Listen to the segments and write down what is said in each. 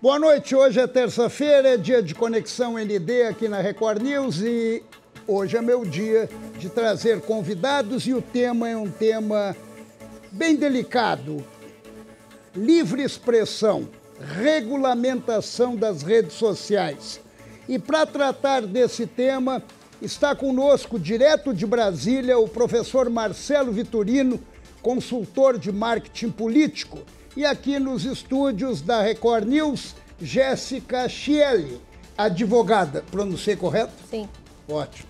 Boa noite, hoje é terça-feira, é dia de Conexão ND aqui na Record News e hoje é meu dia de trazer convidados e o tema é um tema bem delicado. Livre expressão, regulamentação das redes sociais. E para tratar desse tema, está conosco, direto de Brasília, o professor Marcelo Vitorino, consultor de marketing político. E aqui nos estúdios da Record News, Jéssica Chieli, advogada. Pronunciei correto? Sim. Ótimo.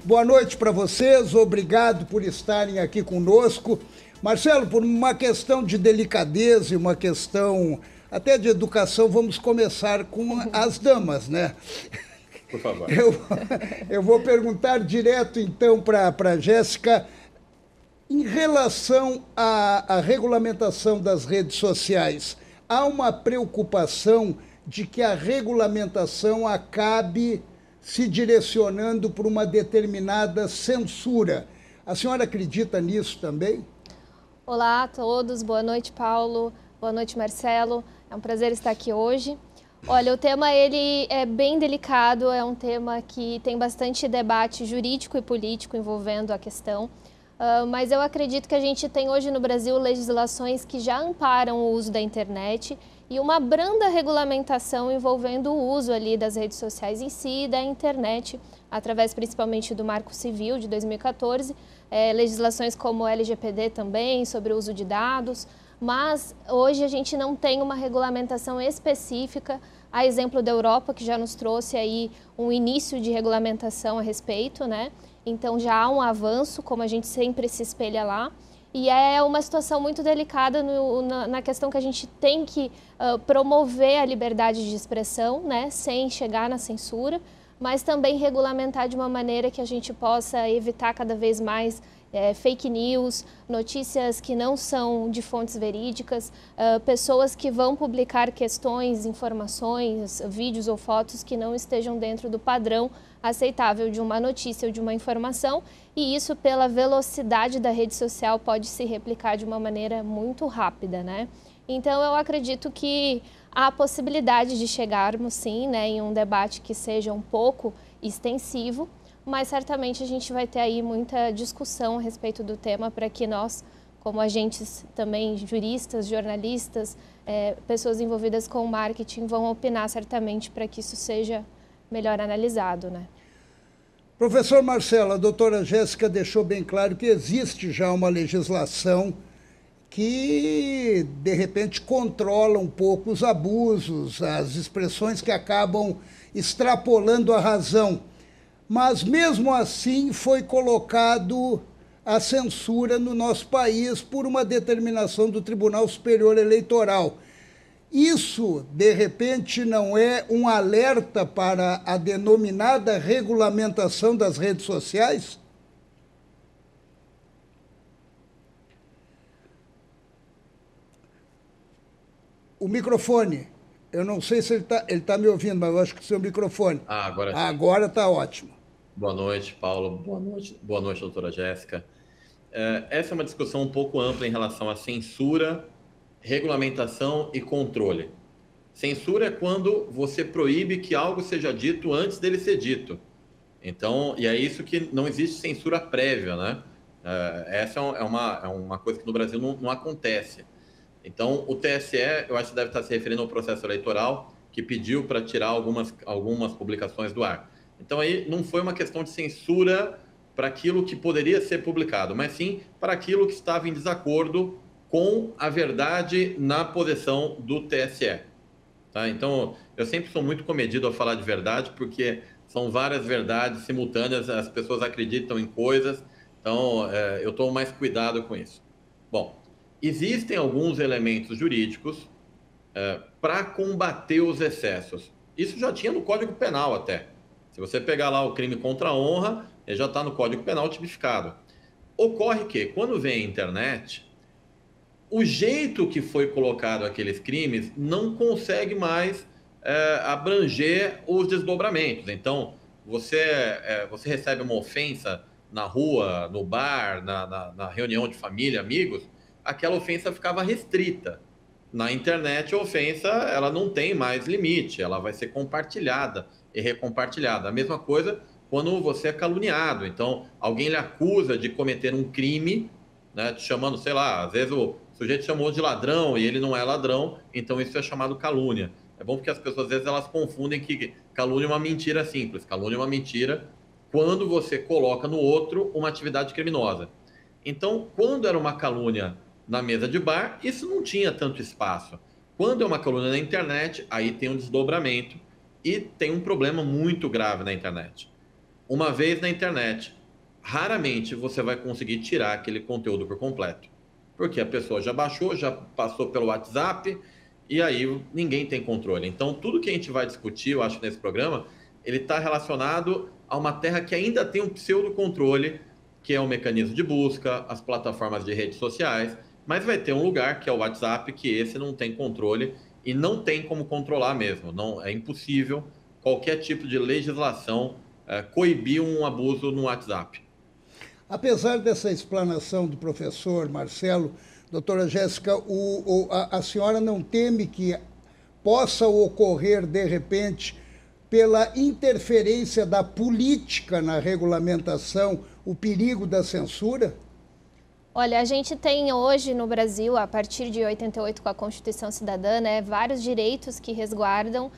Boa noite para vocês, obrigado por estarem aqui conosco. Marcelo, por uma questão de delicadeza e uma questão até de educação, vamos começar com as damas, né? Por favor. Eu vou perguntar direto, então, para a Jéssica. Em relação à regulamentação das redes sociais, há uma preocupação de que a regulamentação acabe se direcionando para uma determinada censura. A senhora acredita nisso também? Olá a todos, boa noite, Paulo, boa noite, Marcelo. É um prazer estar aqui hoje. Olha, o tema ele é bem delicado, é um tema que tem bastante debate jurídico e político envolvendo a questão. Mas eu acredito que a gente tem hoje no Brasil legislações que já amparam o uso da internet e uma branda regulamentação envolvendo o uso ali das redes sociais em si e da internet, através principalmente do Marco Civil de 2014, legislações como o LGPD também, sobre o uso de dados, mas hoje a gente não tem uma regulamentação específica, a exemplo da Europa, que já nos trouxe aí um início de regulamentação a respeito, né? Então já há um avanço, como a gente sempre se espelha lá, e é uma situação muito delicada na questão que a gente tem que promover a liberdade de expressão, né, sem chegar na censura, mas também regulamentar de uma maneira que a gente possa evitar cada vez mais fake news, notícias que não são de fontes verídicas, pessoas que vão publicar questões, informações, vídeos ou fotos que não estejam dentro do padrão aceitável de uma notícia ou de uma informação, e isso pela velocidade da rede social pode se replicar de uma maneira muito rápida, né? Então eu acredito que há possibilidade de chegarmos sim, né, em um debate que seja um pouco extensivo, mas certamente a gente vai ter aí muita discussão a respeito do tema para que nós, como agentes também juristas, jornalistas, pessoas envolvidas com marketing, vão opinar certamente para que isso seja melhor analisado, né? Professor Marcelo, a doutora Jéssica deixou bem claro que existe já uma legislação que, de repente, controla um pouco os abusos, as expressões que acabam extrapolando a razão. Mas, mesmo assim, foi colocado a censura no nosso país por uma determinação do Tribunal Superior Eleitoral. Isso, de repente, não é um alerta para a denominada regulamentação das redes sociais? O microfone. Eu não sei se ele tá me ouvindo, mas eu acho que o seu microfone. Agora sim. Agora está ótimo. Boa noite, Paulo. Boa noite, doutora Jéssica. Essa é uma discussão um pouco ampla em relação à censura, regulamentação e controle. Censura é quando você proíbe que algo seja dito antes dele ser dito. Então, e é isso que não existe censura prévia, né? Essa é uma coisa que no Brasil não acontece. Então, o TSE, eu acho que deve estar se referindo ao processo eleitoral, que pediu para tirar algumas publicações do ar. Então, aí não foi uma questão de censura para aquilo que poderia ser publicado, mas sim para aquilo que estava em desacordo com a verdade na posição do TSE. Tá? Então, eu sempre sou muito comedido a falar de verdade, porque são várias verdades simultâneas, as pessoas acreditam em coisas, então eu tomo mais cuidado com isso. Bom, existem alguns elementos jurídicos para combater os excessos. Isso já tinha no Código Penal até. Se você pegar lá o crime contra a honra, ele já está no Código Penal tipificado. Ocorre que, quando vem a internet, o jeito que foi colocado aqueles crimes não consegue mais abranger os desdobramentos. Então, você recebe uma ofensa na rua, no bar, na reunião de família, amigos, aquela ofensa ficava restrita. Na internet, a ofensa ela não tem mais limite, ela vai ser compartilhada e recompartilhada. A mesma coisa quando você é caluniado. Então, alguém lhe acusa de cometer um crime, né, te chamando, sei lá, às vezes o sujeito chamou de ladrão e ele não é ladrão, então isso é chamado calúnia. É bom porque as pessoas, às vezes, elas confundem que calúnia é uma mentira simples. Calúnia é uma mentira quando você coloca no outro uma atividade criminosa. Então, quando era uma calúnia na mesa de bar, isso não tinha tanto espaço. Quando é uma calúnia na internet, aí tem um desdobramento e tem um problema muito grave na internet. Uma vez na internet, raramente você vai conseguir tirar aquele conteúdo por completo. Porque a pessoa já baixou, já passou pelo WhatsApp e aí ninguém tem controle. Então, tudo que a gente vai discutir, eu acho, nesse programa, ele está relacionado a uma terra que ainda tem um pseudo-controle, que é o mecanismo de busca, as plataformas de redes sociais, mas vai ter um lugar, que é o WhatsApp, que esse não tem controle e não tem como controlar mesmo. Não, é impossível qualquer tipo de legislação coibir um abuso no WhatsApp. Apesar dessa explanação do professor Marcelo, doutora Jéssica, a senhora não teme que possa ocorrer, de repente, pela interferência da política na regulamentação, o perigo da censura? Olha, a gente tem hoje no Brasil, a partir de 88 com a Constituição Cidadã, né, vários direitos que resguardam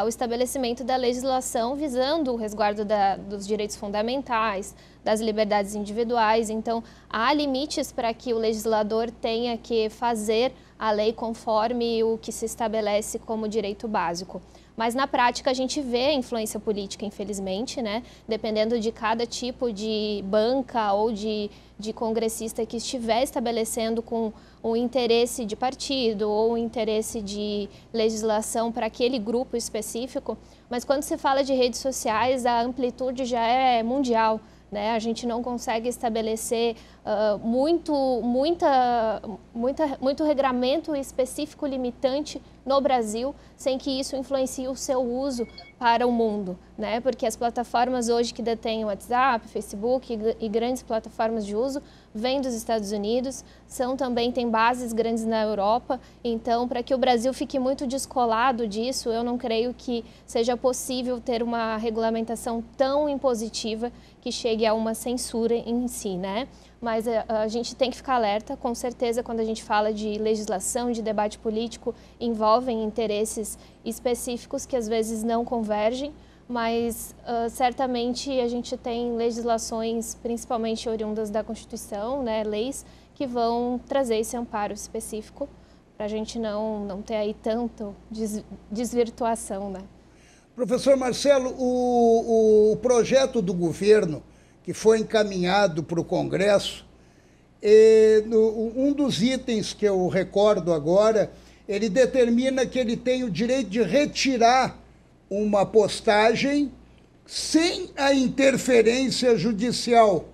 o estabelecimento da legislação visando o resguardo dos direitos fundamentais, das liberdades individuais. Então, há limites para que o legislador tenha que fazer a lei conforme o que se estabelece como direito básico. Mas na prática a gente vê a influência política, infelizmente, né? Dependendo de cada tipo de banca ou de congressista que estiver estabelecendo com um interesse de partido ou um interesse de legislação para aquele grupo específico. Mas quando se fala de redes sociais, a amplitude já é mundial, né? A gente não consegue estabelecer muito regramento específico limitante no Brasil, sem que isso influencie o seu uso para o mundo, né? Porque as plataformas hoje que detêm o WhatsApp, Facebook e grandes plataformas de uso vêm dos Estados Unidos, têm bases grandes na Europa. Então, para que o Brasil fique muito descolado disso, eu não creio que seja possível ter uma regulamentação tão impositiva que chegue a uma censura em si, né? Mas a gente tem que ficar alerta, com certeza, quando a gente fala de legislação, de debate político, envolvem interesses específicos que às vezes não convergem, mas certamente a gente tem legislações, principalmente oriundas da Constituição, né, leis, que vão trazer esse amparo específico para a gente não ter aí tanto desvirtuação, né? Professor Marcelo, o projeto do governo que foi encaminhado para o Congresso, um dos itens que eu recordo agora, ele determina que ele tem o direito de retirar uma postagem sem a interferência judicial.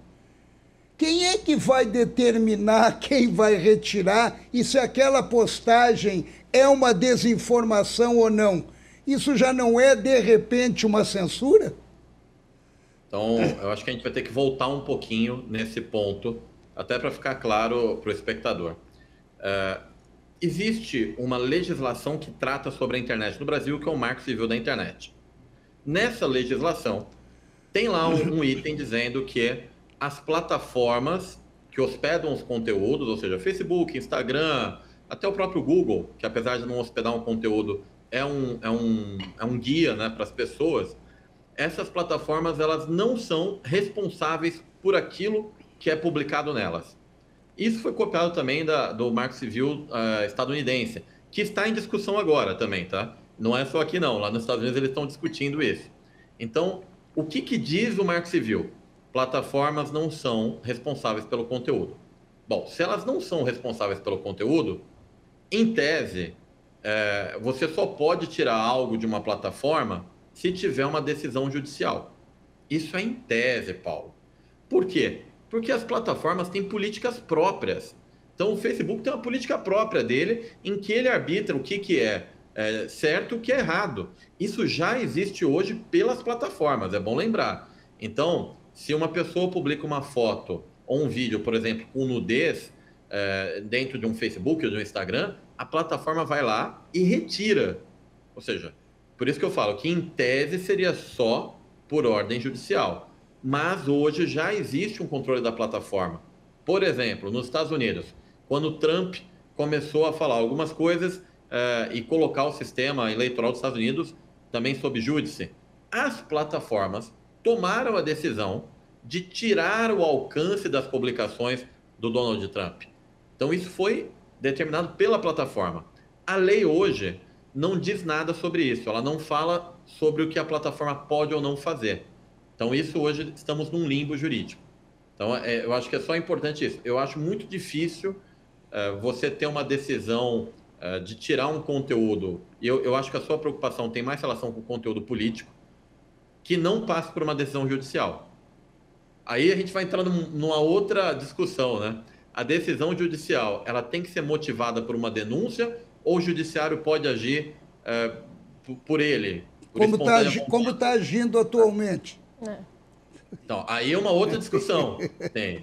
Quem é que vai determinar quem vai retirar e se aquela postagem é uma desinformação ou não? Isso já não é, de repente, uma censura? Então, eu acho que a gente vai ter que voltar um pouquinho nesse ponto, até para ficar claro para o espectador. Existe uma legislação que trata sobre a internet no Brasil, que é o Marco Civil da Internet. Nessa legislação, tem lá um item dizendo que as plataformas que hospedam os conteúdos, ou seja, Facebook, Instagram, até o próprio Google, que apesar de não hospedar um conteúdo, é um guia, né, para as pessoas, essas plataformas elas não são responsáveis por aquilo que é publicado nelas. Isso foi copiado também do Marco Civil estadunidense, que está em discussão agora também, tá? Não é só aqui não, lá nos Estados Unidos eles estão discutindo isso. Então, o que diz o Marco Civil? Plataformas não são responsáveis pelo conteúdo. Bom, se elas não são responsáveis pelo conteúdo, em tese, você só pode tirar algo de uma plataforma se tiver uma decisão judicial. Isso é em tese, Paulo. Por quê? Porque as plataformas têm políticas próprias. Então, o Facebook tem uma política própria dele, em que ele arbitra o que é certo e o que é errado. Isso já existe hoje pelas plataformas, é bom lembrar. Então, se uma pessoa publica uma foto ou um vídeo, por exemplo, com nudez dentro de um Facebook ou de um Instagram, a plataforma vai lá e retira. Ou seja, por isso que eu falo que em tese seria só por ordem judicial. Mas hoje já existe um controle da plataforma. Por exemplo, nos Estados Unidos, quando o Trump começou a falar algumas coisas e colocar o sistema eleitoral dos Estados Unidos também sob júdice, as plataformas tomaram a decisão de tirar o alcance das publicações do Donald Trump. Então isso foi determinado pela plataforma. A lei hoje não diz nada sobre isso, ela não fala sobre o que a plataforma pode ou não fazer. Então isso hoje estamos num limbo jurídico. Então eu acho que é só importante isso. Eu acho muito difícil você ter uma decisão de tirar um conteúdo, e eu acho que a sua preocupação tem mais relação com o conteúdo político, que não passe por uma decisão judicial. Aí a gente vai entrando numa outra discussão, né? A decisão judicial, ela tem que ser motivada por uma denúncia ou o judiciário pode agir por ele? Como está agindo atualmente? Então, aí é uma outra discussão.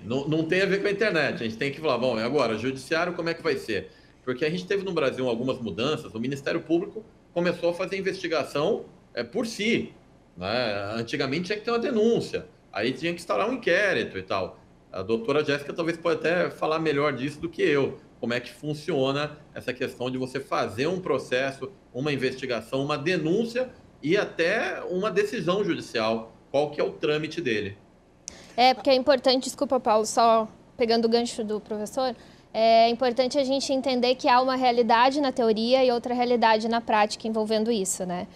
Não tem a ver com a internet. A gente tem que falar, bom, e agora, o judiciário como é que vai ser? Porque a gente teve no Brasil algumas mudanças, o Ministério Público começou a fazer investigação por si. Né? Antigamente tinha que ter uma denúncia, aí tinha que instaurar um inquérito e tal. A doutora Jéssica talvez pode até falar melhor disso do que eu, como é que funciona essa questão de você fazer um processo, uma investigação, uma denúncia e até uma decisão judicial. Qual que é o trâmite dele? Porque é importante, desculpa, Paulo, só pegando o gancho do professor, é importante a gente entender que há uma realidade na teoria e outra realidade na prática envolvendo isso, né?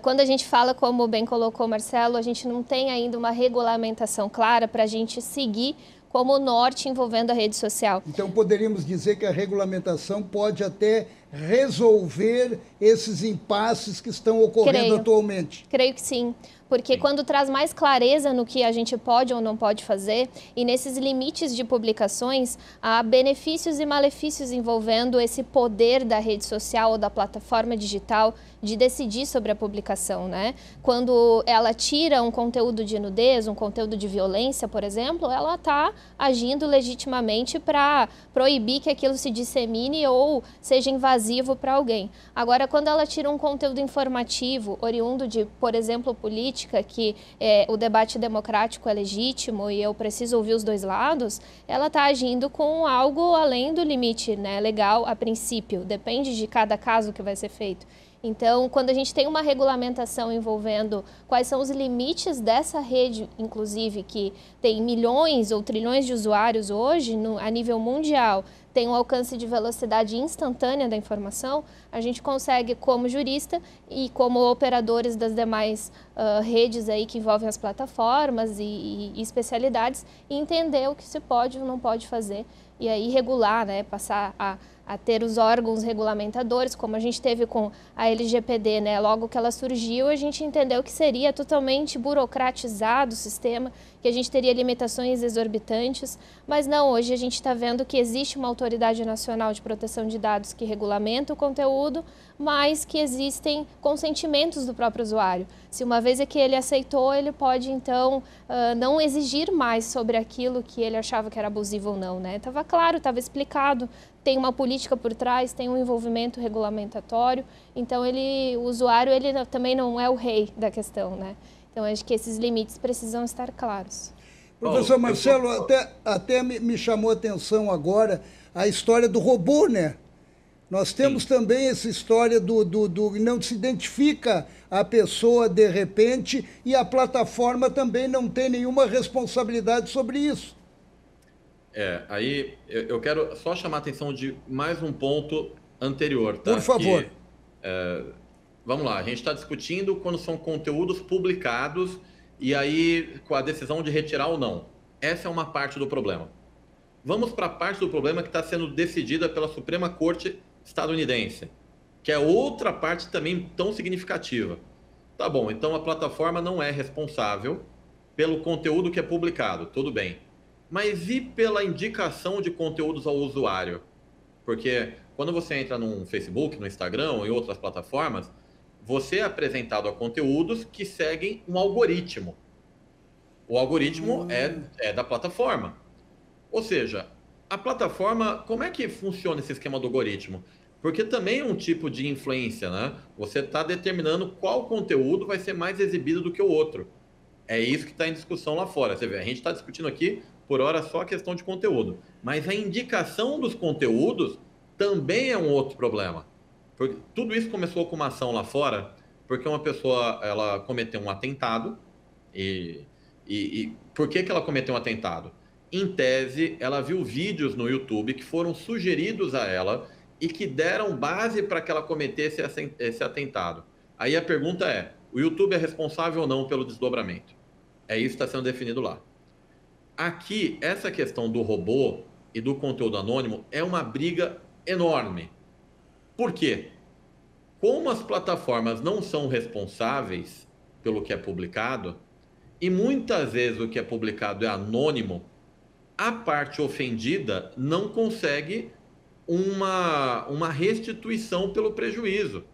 Quando a gente fala, como bem colocou o Marcelo, a gente não tem ainda uma regulamentação clara para a gente seguir como norte envolvendo a rede social. Então poderíamos dizer que a regulamentação pode até resolver esses impasses que estão ocorrendo atualmente. Creio que sim. Porque quando traz mais clareza no que a gente pode ou não pode fazer, e nesses limites de publicações, há benefícios e malefícios envolvendo esse poder da rede social ou da plataforma digital de decidir sobre a publicação, né? Quando ela tira um conteúdo de nudez, um conteúdo de violência, por exemplo, ela está agindo legitimamente para proibir que aquilo se dissemine ou seja invasivo para alguém. Agora, quando ela tira um conteúdo informativo, oriundo de, por exemplo, política, que o debate democrático é legítimo e eu preciso ouvir os dois lados, ela está agindo com algo além do limite, né, legal a princípio, depende de cada caso que vai ser feito. Então, quando a gente tem uma regulamentação envolvendo quais são os limites dessa rede, inclusive, que tem milhões ou trilhões de usuários hoje, a nível mundial, tem um alcance de velocidade instantânea da informação, a gente consegue, como jurista e como operadores das demais redes aí que envolvem as plataformas e especialidades, entender o que se pode ou não pode fazer e aí regular, né, passar a ter os órgãos regulamentadores, como a gente teve com a LGPD, né? Logo que ela surgiu, a gente entendeu que seria totalmente burocratizado o sistema, que a gente teria limitações exorbitantes, mas não, hoje a gente está vendo que existe uma autoridade nacional de proteção de dados que regulamenta o conteúdo, mas que existem consentimentos do próprio usuário. Se uma vez é que ele aceitou, ele pode então não exigir mais sobre aquilo que ele achava que era abusivo ou não, né? Estava claro, estava explicado, tem uma política por trás, tem um envolvimento regulamentatório, então o usuário ele também não é o rei da questão, né? Então acho que esses limites precisam estar claros. Professor Marcelo, até me chamou a atenção agora a história do robô, né? Nós temos também essa história do não se identifica a pessoa de repente e a plataforma também não tem nenhuma responsabilidade sobre isso. Aí eu quero só chamar a atenção de mais um ponto anterior, tá? Por favor. Vamos lá, a gente está discutindo quando são conteúdos publicados e aí com a decisão de retirar ou não. Essa é uma parte do problema. Vamos para a parte do problema que está sendo decidida pela Suprema Corte estadunidense, que é outra parte também tão significativa. Tá bom, então a plataforma não é responsável pelo conteúdo que é publicado, tudo bem. Mas e pela indicação de conteúdos ao usuário? Porque quando você entra no Facebook, no Instagram ou em outras plataformas, você é apresentado a conteúdos que seguem um algoritmo. O algoritmo é da plataforma. Ou seja, a plataforma, como é que funciona esse esquema do algoritmo? Porque também é um tipo de influência, né? Você está determinando qual conteúdo vai ser mais exibido do que o outro. É isso que está em discussão lá fora. Você vê, a gente está discutindo aqui, por hora, só a questão de conteúdo. Mas a indicação dos conteúdos também é um outro problema. Porque tudo isso começou com uma ação lá fora, porque uma pessoa ela cometeu um atentado. E por que ela cometeu um atentado? Em tese, ela viu vídeos no YouTube que foram sugeridos a ela e que deram base para que ela cometesse esse atentado. Aí a pergunta é, o YouTube é responsável ou não pelo desdobramento? É isso que está sendo definido lá. Aqui, essa questão do robô e do conteúdo anônimo é uma briga enorme. Por quê? Como as plataformas não são responsáveis pelo que é publicado, e muitas vezes o que é publicado é anônimo, a parte ofendida não consegue uma restituição pelo prejuízo.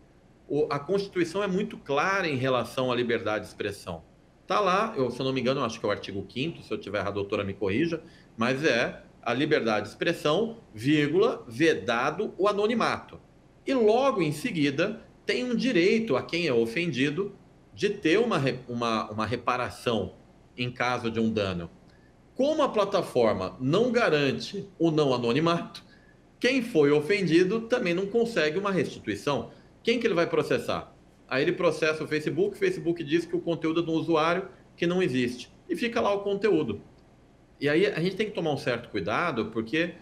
A Constituição é muito clara em relação à liberdade de expressão. Está lá, se eu não me engano, acho que é o artigo 5º, se eu estiver errado, a doutora me corrija, mas é a liberdade de expressão, vírgula, vedado o anonimato. E logo em seguida, tem um direito a quem é ofendido de ter uma reparação em caso de um dano. Como a plataforma não garante o não anonimato, quem foi ofendido também não consegue uma restituição. Quem que ele vai processar? Aí ele processa o Facebook diz que o conteúdo é de um usuário que não existe. E fica lá o conteúdo. E aí a gente tem que tomar um certo cuidado, porque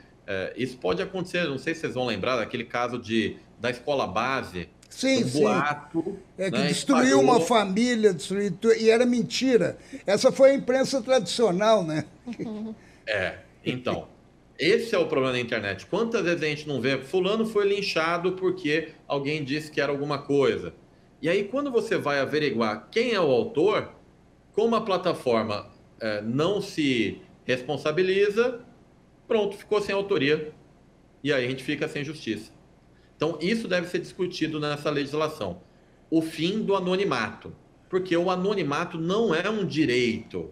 isso pode acontecer, não sei se vocês vão lembrar daquele caso da escola base, Sim, um sim. boato. Que né, destruiu espalhou. uma família, e era mentira. Essa foi a imprensa tradicional, né? Então, esse é o problema da internet. Quantas vezes a gente não vê, fulano foi linchado porque alguém disse que era alguma coisa. E aí, quando você vai averiguar quem é o autor, como a plataforma não se responsabiliza, pronto, ficou sem autoria. E aí a gente fica sem justiça. Então, isso deve ser discutido nessa legislação. O fim do anonimato. Porque o anonimato não é um direito.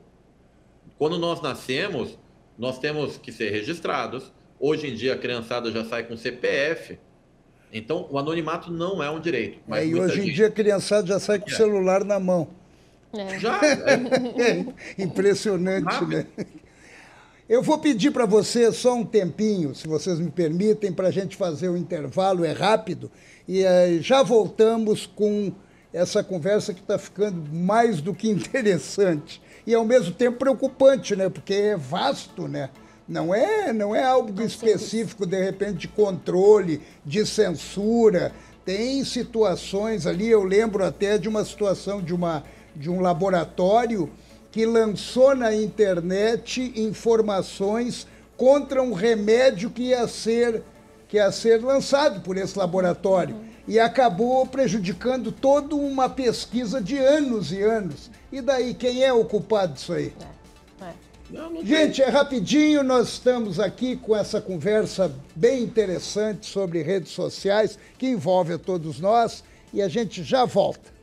Quando nós nascemos, nós temos que ser registrados. Hoje em dia, a criançada já sai com CPF. Então, o anonimato não é um direito. Mas E hoje em dia, a criançada já sai com o celular na mão. Já? Impressionante, Rápido. né? Eu vou pedir para vocês só um tempinho, se vocês me permitem, para a gente fazer o intervalo, é rápido, e já voltamos com essa conversa que está ficando mais do que interessante e, ao mesmo tempo, preocupante, né? Porque é vasto, né? Não é algo específico, de repente, de controle, de censura. Tem situações ali, eu lembro até de uma situação de um laboratório que lançou na internet informações contra um remédio que ia ser lançado por esse laboratório. E acabou prejudicando toda uma pesquisa de anos e anos. E daí, quem é o culpado disso aí? Gente, é rapidinho, nós estamos aqui com essa conversa bem interessante sobre redes sociais, que envolve a todos nós, e a gente já volta.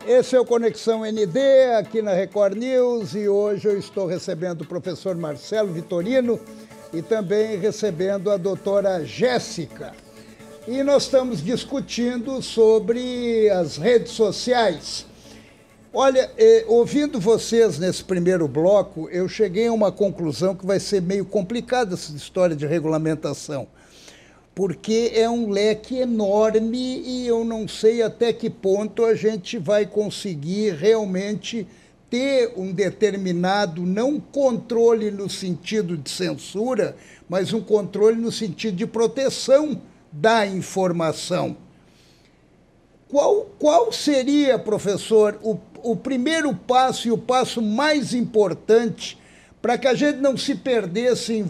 Esse é o Conexão ND, aqui na Record News, e hoje eu estou recebendo o professor Marcelo Vitorino e também recebendo a doutora Jéssica. E nós estamos discutindo sobre as redes sociais. Olha, ouvindo vocês nesse primeiro bloco, eu cheguei a uma conclusão que vai ser meio complicada essa história de regulamentação, porque é um leque enorme e eu não sei até que ponto a gente vai conseguir realmente ter um determinado, não controle no sentido de censura, mas um controle no sentido de proteção da informação. Qual seria, professor, o primeiro passo e o passo mais importante para que a gente não se perdesse em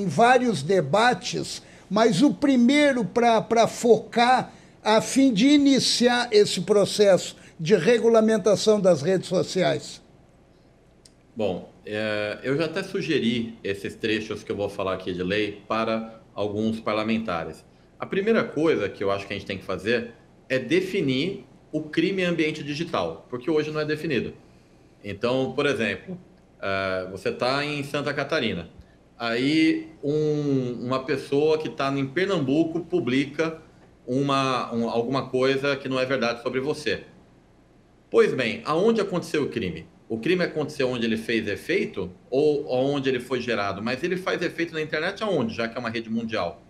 vários debates, mas o primeiro para focar a fim de iniciar esse processo de regulamentação das redes sociais? Bom, eu já até sugeri esses trechos que eu vou falar aqui de lei para alguns parlamentares. A primeira coisa que eu acho que a gente tem que fazer é definir o crime em ambiente digital, porque hoje não é definido. Então, por exemplo, você está em Santa Catarina, aí uma pessoa que está em Pernambuco publica alguma coisa que não é verdade sobre você. Pois bem, aonde aconteceu o crime? O crime aconteceu onde ele fez efeito ou onde ele foi gerado? Mas ele faz efeito na internet aonde, já que é uma rede mundial?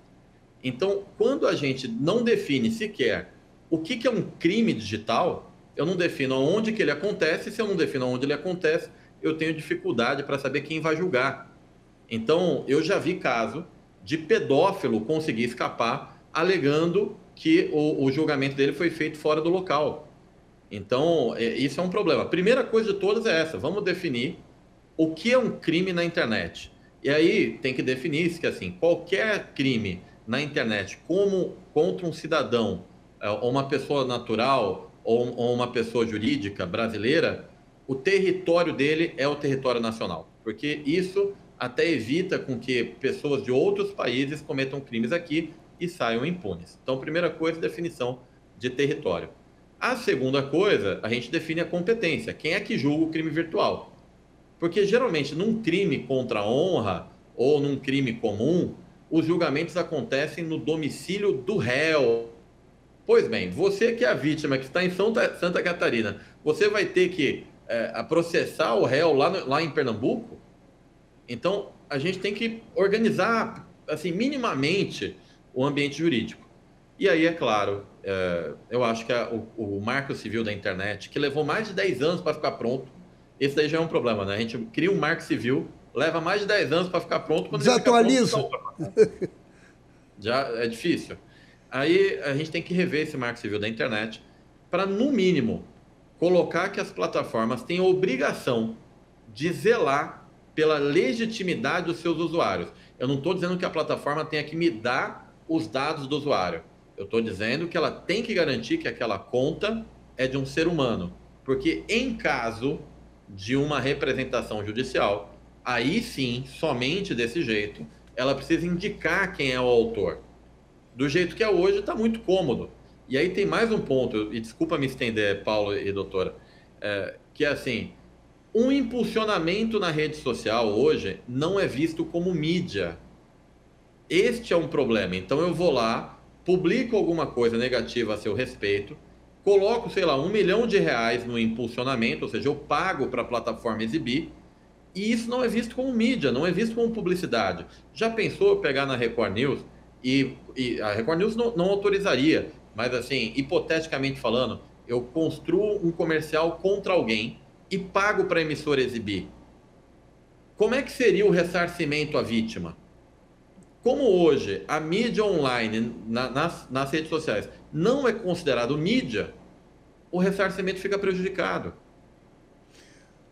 Então, quando a gente não define sequer o que é um crime digital, eu não defino onde que ele acontece. Se eu não defino onde ele acontece, eu tenho dificuldade para saber quem vai julgar. Então, eu já vi caso de pedófilo conseguir escapar alegando que o julgamento dele foi feito fora do local. Então, isso é um problema. A primeira coisa de todas é essa: vamos definir o que é um crime na internet. E aí tem que definir que, assim, qualquer crime na internet, como contra um cidadão, ou uma pessoa natural, ou uma pessoa jurídica brasileira, o território dele é o território nacional. Porque isso até evita com que pessoas de outros países cometam crimes aqui e saiam impunes. Então, primeira coisa, definição de território. A segunda coisa, a gente define a competência. Quem é que julga o crime virtual? Porque, geralmente, num crime contra a honra ou num crime comum, os julgamentos acontecem no domicílio do réu. Pois bem, você que é a vítima, que está em Santa Catarina, você vai ter que processar o réu lá em Pernambuco? Então, a gente tem que organizar, assim, minimamente o ambiente jurídico. E aí, é claro, eu acho que o Marco Civil da internet, que levou mais de 10 anos para ficar pronto, esse daí já é um problema, né? A gente cria um Marco Civil, leva mais de 10 anos para ficar pronto. Quando desatualiza. Ele fica pronto, já é difícil. Aí a gente tem que rever esse Marco Civil da internet para, no mínimo, colocar que as plataformas têm a obrigação de zelar pela legitimidade dos seus usuários. Eu não estou dizendo que a plataforma tenha que me dar os dados do usuário. Eu estou dizendo que ela tem que garantir que aquela conta é de um ser humano. Porque em caso de uma representação judicial, aí sim, somente desse jeito, ela precisa indicar quem é o autor. Do jeito que é hoje, está muito cômodo. E aí tem mais um ponto, e desculpa me estender, Paulo e doutora, que é assim, um impulsionamento na rede social hoje não é visto como mídia. Este é um problema. Então eu vou lá, publico alguma coisa negativa a seu respeito, coloco, sei lá, R$1 milhão no impulsionamento, ou seja, eu pago para a plataforma exibir, e isso não é visto como mídia, não é visto como publicidade. Já pensou pegar na Record News, e a Record News não autorizaria, mas assim, hipoteticamente falando, eu construo um comercial contra alguém e pago para a emissora exibir. Como é que seria o ressarcimento à vítima? Como hoje a mídia online nas redes sociais não é considerado mídia, o ressarcimento fica prejudicado.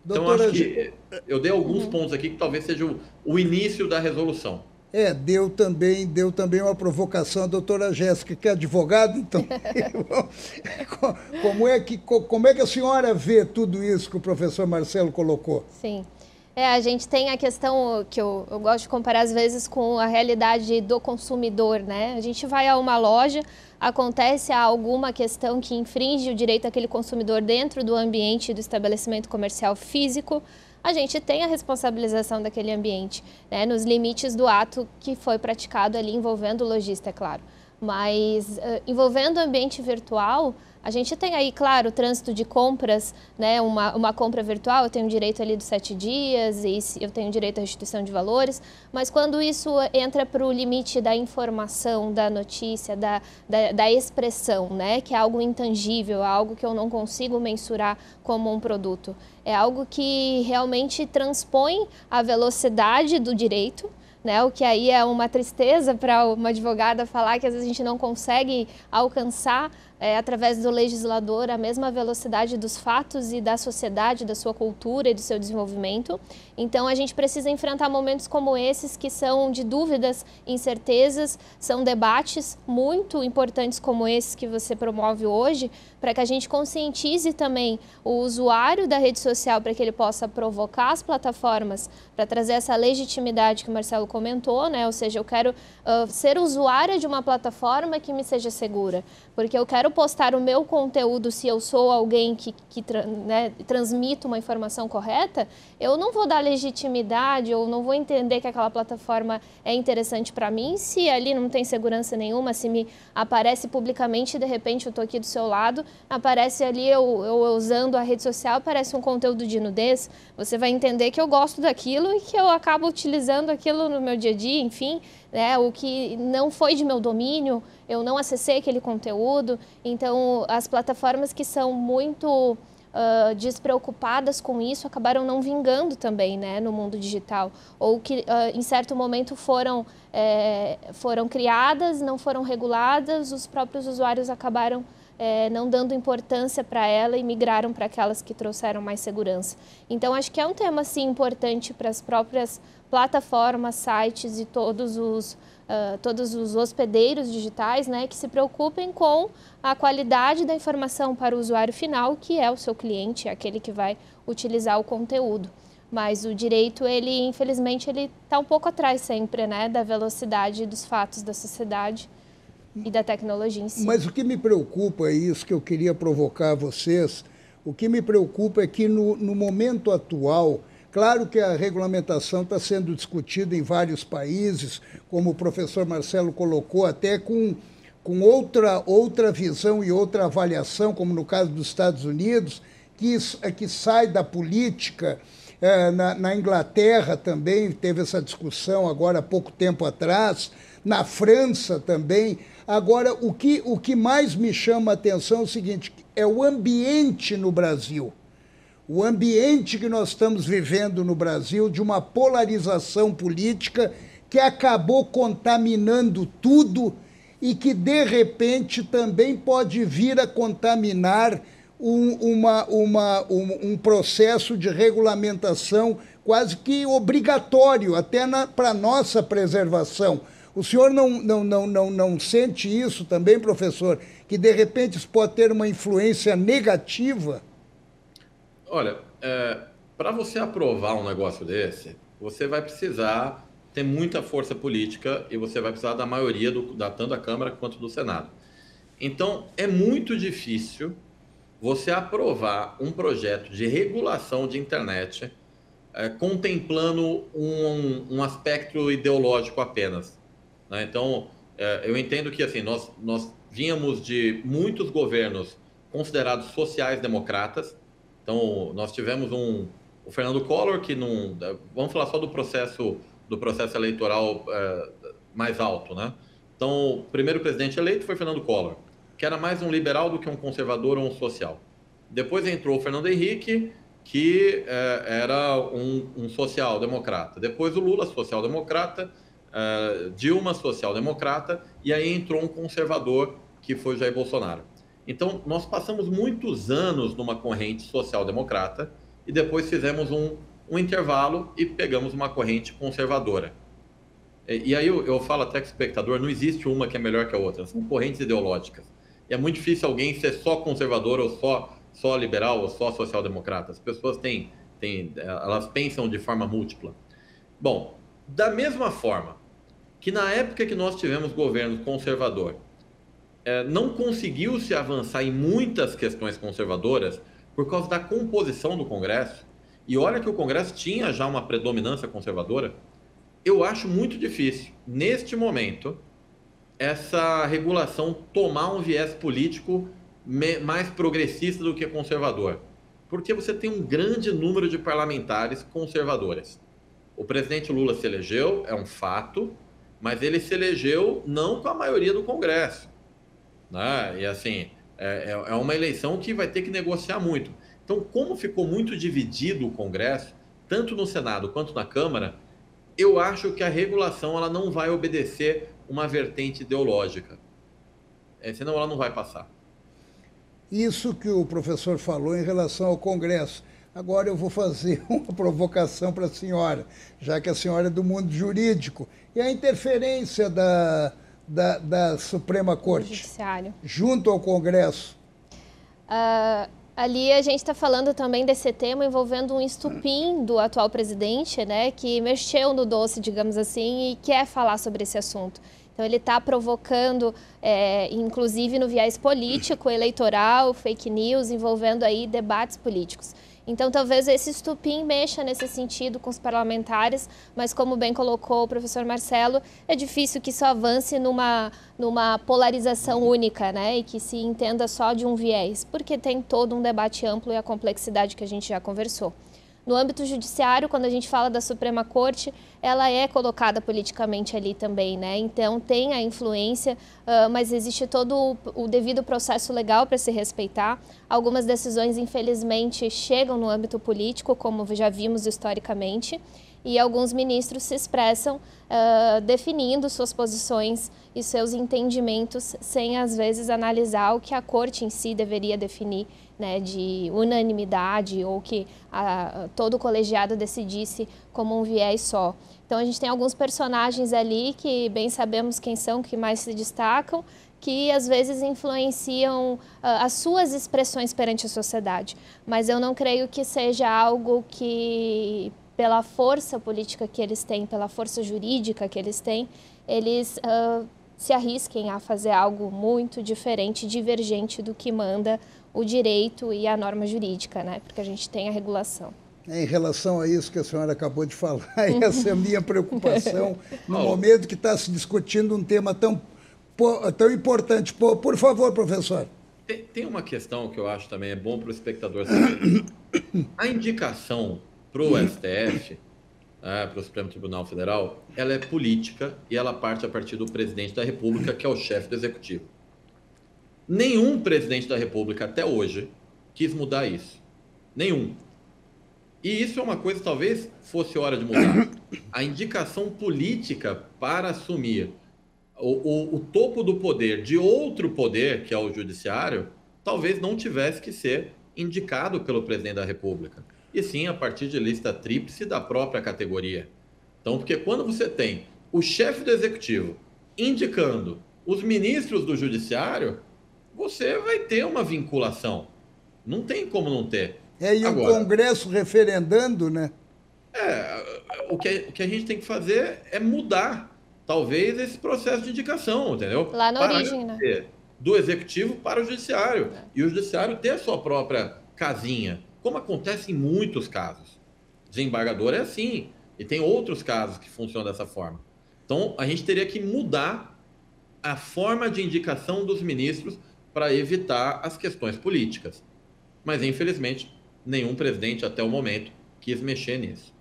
Doutora, então, acho que eu dei alguns pontos aqui que talvez seja o início da resolução. Deu também uma provocação a doutora Jéssica, que é advogada, então como é que a senhora vê tudo isso que o professor Marcelo colocou? Sim. A gente tem a questão que eu gosto de comparar às vezes com a realidade do consumidor, né? A gente vai a uma loja, acontece alguma questão que infringe o direito daquele consumidor dentro do ambiente do estabelecimento comercial físico, a gente tem a responsabilização daquele ambiente, né? Nos limites do ato que foi praticado ali envolvendo o lojista, é claro. Mas envolvendo o ambiente virtual, a gente tem aí, claro, o trânsito de compras, né? Uma compra virtual, eu tenho direito ali dos 7 dias, e eu tenho direito à restituição de valores, mas quando isso entra para o limite da informação, da notícia, da expressão, né? Que é algo intangível, algo que eu não consigo mensurar como um produto, é algo que realmente transpõe a velocidade do direito, né? O que aí é uma tristeza para uma advogada falar que às vezes a gente não consegue alcançar através do legislador, a mesma velocidade dos fatos e da sociedade, da sua cultura e do seu desenvolvimento. Então, a gente precisa enfrentar momentos como esses, que são de dúvidas, incertezas, são debates muito importantes como esses que você promove hoje, para que a gente conscientize também o usuário da rede social, para que ele possa provocar as plataformas, para trazer essa legitimidade que o Marcelo comentou, né? Ou seja, eu quero ser usuária de uma plataforma que me seja segura, porque eu quero postar o meu conteúdo. Se eu sou alguém que transmito uma informação correta, eu não vou dar legitimidade, ou não vou entender que aquela plataforma é interessante para mim, se ali não tem segurança nenhuma, se me aparece publicamente e de repente eu estou aqui do seu lado, aparece ali eu usando a rede social, aparece um conteúdo de nudez, você vai entender que eu gosto daquilo e que eu acabo utilizando aquilo no meu dia a dia, enfim, né, o que não foi de meu domínio, eu não acessei aquele conteúdo. Então, as plataformas que são muito despreocupadas com isso acabaram não vingando também, né, no mundo digital, ou que em certo momento foram criadas, não foram reguladas, os próprios usuários acabaram não dando importância para ela e migraram para aquelas que trouxeram mais segurança. Então, acho que é um tema, sim, importante para as próprias plataformas, sites e todos os hospedeiros digitais, né, que se preocupem com a qualidade da informação para o usuário final, que é o seu cliente, é aquele que vai utilizar o conteúdo. Mas o direito, ele, infelizmente, ele está um pouco atrás sempre, né, da velocidade dos fatos da sociedade e da tecnologia em si. Mas o que me preocupa é isso que eu queria provocar vocês. O que me preocupa é que no momento atual, claro que a regulamentação está sendo discutida em vários países, como o professor Marcelo colocou, até com outra visão e outra avaliação, como no caso dos Estados Unidos, que sai da política. Na Inglaterra também teve essa discussão agora há pouco tempo atrás, na França também. Agora, o que mais me chama a atenção é o seguinte, é o ambiente no Brasil. O ambiente que nós estamos vivendo no Brasil, de uma polarização política que acabou contaminando tudo e que, de repente, também pode vir a contaminar um processo de regulamentação quase que obrigatório, até para a nossa preservação. O senhor não sente isso também, professor? Que, de repente, isso pode ter uma influência negativa? Olha, para você aprovar um negócio desse, você vai precisar ter muita força política e você vai precisar da maioria tanto da Câmara quanto do Senado. Então, é muito difícil você aprovar um projeto de regulação de internet contemplando um aspecto ideológico apenas, né? Então, eu entendo que assim, nós vínhamos de muitos governos considerados sociais-democratas. Então, nós tivemos o Fernando Collor, que não... Vamos falar só do processo eleitoral mais alto, né? Então, o primeiro presidente eleito foi Fernando Collor, que era mais um liberal do que um conservador ou um social. Depois entrou o Fernando Henrique, que era um social-democrata. Depois o Lula, social-democrata, Dilma, social-democrata, e aí entrou um conservador, que foi Jair Bolsonaro. Então, nós passamos muitos anos numa corrente social-democrata e depois fizemos um intervalo e pegamos uma corrente conservadora. E aí eu falo até com o espectador, não existe uma que é melhor que a outra, são correntes ideológicas. E é muito difícil alguém ser só conservador ou só liberal ou só social-democrata. As pessoas elas pensam de forma múltipla. Bom, da mesma forma que na época que nós tivemos governo conservador, não conseguiu se avançar em muitas questões conservadoras por causa da composição do Congresso, e olha que o Congresso tinha já uma predominância conservadora, eu acho muito difícil, neste momento, essa regulação tomar um viés político mais progressista do que conservador, porque você tem um grande número de parlamentares conservadores. O presidente Lula se elegeu, é um fato, mas ele se elegeu não com a maioria do Congresso, né? E assim, é uma eleição que vai ter que negociar muito. Então, como ficou muito dividido o Congresso, tanto no Senado quanto na Câmara, eu acho que a regulação ela não vai obedecer uma vertente ideológica. Senão ela não vai passar. isso que o professor falou em relação ao Congresso. Agora eu vou fazer uma provocação para a senhora, já que a senhora é do mundo jurídico. E a interferência da Suprema Corte Judiciário junto ao Congresso? Ali a gente está falando também desse tema envolvendo um estupim do atual presidente, né, que mexeu no doce, digamos assim, e quer falar sobre esse assunto. Então ele está provocando, inclusive no viés político, eleitoral, fake news, envolvendo aí debates políticos. Então, talvez esse estupim mexa nesse sentido com os parlamentares, mas como bem colocou o professor Marcelo, é difícil que isso avance numa polarização única, né? E que se entenda só de um viés, porque tem todo um debate amplo e a complexidade que a gente já conversou. No âmbito judiciário, quando a gente fala da Suprema Corte, ela é colocada politicamente ali também, né? Então tem a influência, mas existe todo o devido processo legal para se respeitar. Algumas decisões, infelizmente, chegam no âmbito político, como já vimos historicamente, e alguns ministros se expressam definindo suas posições e seus entendimentos sem, às vezes, analisar o que a corte em si deveria definir, né, de unanimidade ou que todo o colegiado decidisse como um viés só. Então, a gente tem alguns personagens ali que bem sabemos quem são, que mais se destacam, que às vezes influenciam as suas expressões perante a sociedade. Mas eu não creio que seja algo que, pela força política que eles têm, pela força jurídica que eles têm, eles se arrisquem a fazer algo muito diferente, divergente do que manda o direito e a norma jurídica, né? Porque a gente tem a regulação. Em relação a isso que a senhora acabou de falar, essa é a minha preocupação no momento que está se discutindo um tema tão importante. Por favor, professor. Tem uma questão que eu acho também é bom para o espectador saber. A indicação para o STF, para o Supremo Tribunal Federal, ela é política e ela parte a partir do presidente da República, que é o chefe do Executivo. Nenhum presidente da República até hoje quis mudar isso. Nenhum. E isso é uma coisa, talvez fosse hora de mudar. A indicação política para assumir o topo do poder de outro poder, que é o judiciário, talvez não tivesse que ser indicado pelo presidente da República. E sim a partir de lista tríplice da própria categoria. Então, porque quando você tem o chefe do Executivo indicando os ministros do Judiciário, você vai ter uma vinculação. Não tem como não ter. E agora, o Congresso referendando, né? O que a gente tem que fazer é mudar, talvez, esse processo de indicação, entendeu? Lá na origem, né? Do Executivo para o Judiciário. E o Judiciário ter a sua própria casinha, como acontece em muitos casos. Desembargador é assim, e tem outros casos que funcionam dessa forma. Então, a gente teria que mudar a forma de indicação dos ministros para evitar as questões políticas. Mas, infelizmente, nenhum presidente até o momento quis mexer nisso.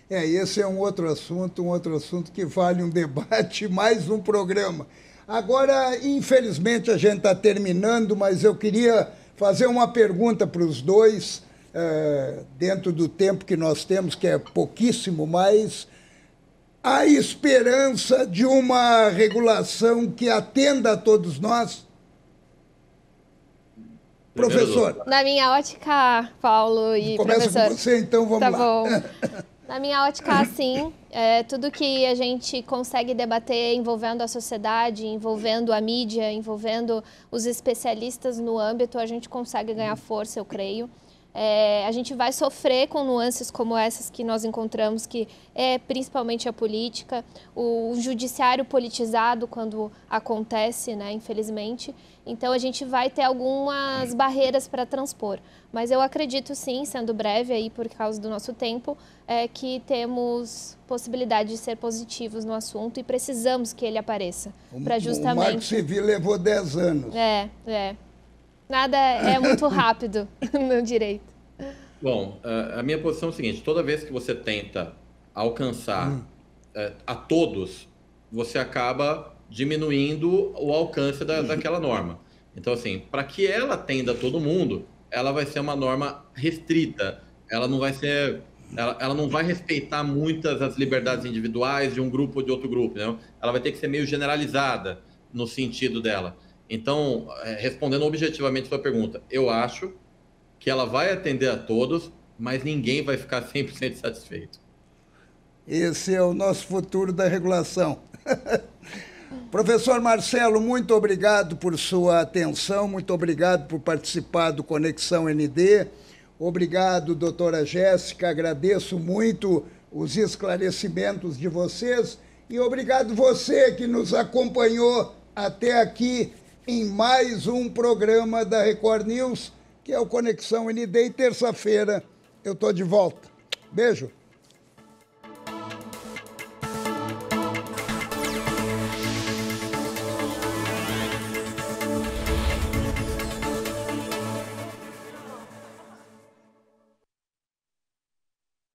Esse é um outro assunto que vale um debate, mais um programa. Agora, infelizmente, a gente está terminando, mas eu queria fazer uma pergunta para os dois, dentro do tempo que nós temos, que é pouquíssimo, mas há esperança de uma regulação que atenda a todos nós? Professor. Na minha ótica, Paulo e Começa professor. Com você, então, vamos tá lá. Bom. Na minha ótica, sim. Tudo que a gente consegue debater envolvendo a sociedade, envolvendo a mídia, envolvendo os especialistas no âmbito, a gente consegue ganhar força, eu creio. A gente vai sofrer com nuances como essas que nós encontramos, que é principalmente a política, o judiciário politizado quando acontece, né, infelizmente. Então, a gente vai ter algumas barreiras para transpor. Mas eu acredito, sim, sendo breve aí por causa do nosso tempo, que temos possibilidade de ser positivos no assunto e precisamos que ele apareça. Para justamente... O Marco Civil levou 10 anos. Nada é muito rápido no direito. Bom, a minha posição é a seguinte: toda vez que você tenta alcançar a todos, você acaba diminuindo o alcance daquela norma. Então, assim, para que ela atenda a todo mundo, ela vai ser uma norma restrita. Ela não vai ser... Ela não vai respeitar muitas as liberdades individuais de um grupo ou de outro grupo, né? Ela vai ter que ser meio generalizada no sentido dela. Então, respondendo objetivamente a sua pergunta, eu acho que ela vai atender a todos, mas ninguém vai ficar 100% satisfeito. Esse é o nosso futuro da regulação. Professor Marcelo, muito obrigado por sua atenção, muito obrigado por participar do Conexão ND. Obrigado, doutora Jéssica, agradeço muito os esclarecimentos de vocês e obrigado você que nos acompanhou até aqui em mais um programa da Record News, que é o Conexão ND, e terça-feira eu estou de volta. Beijo.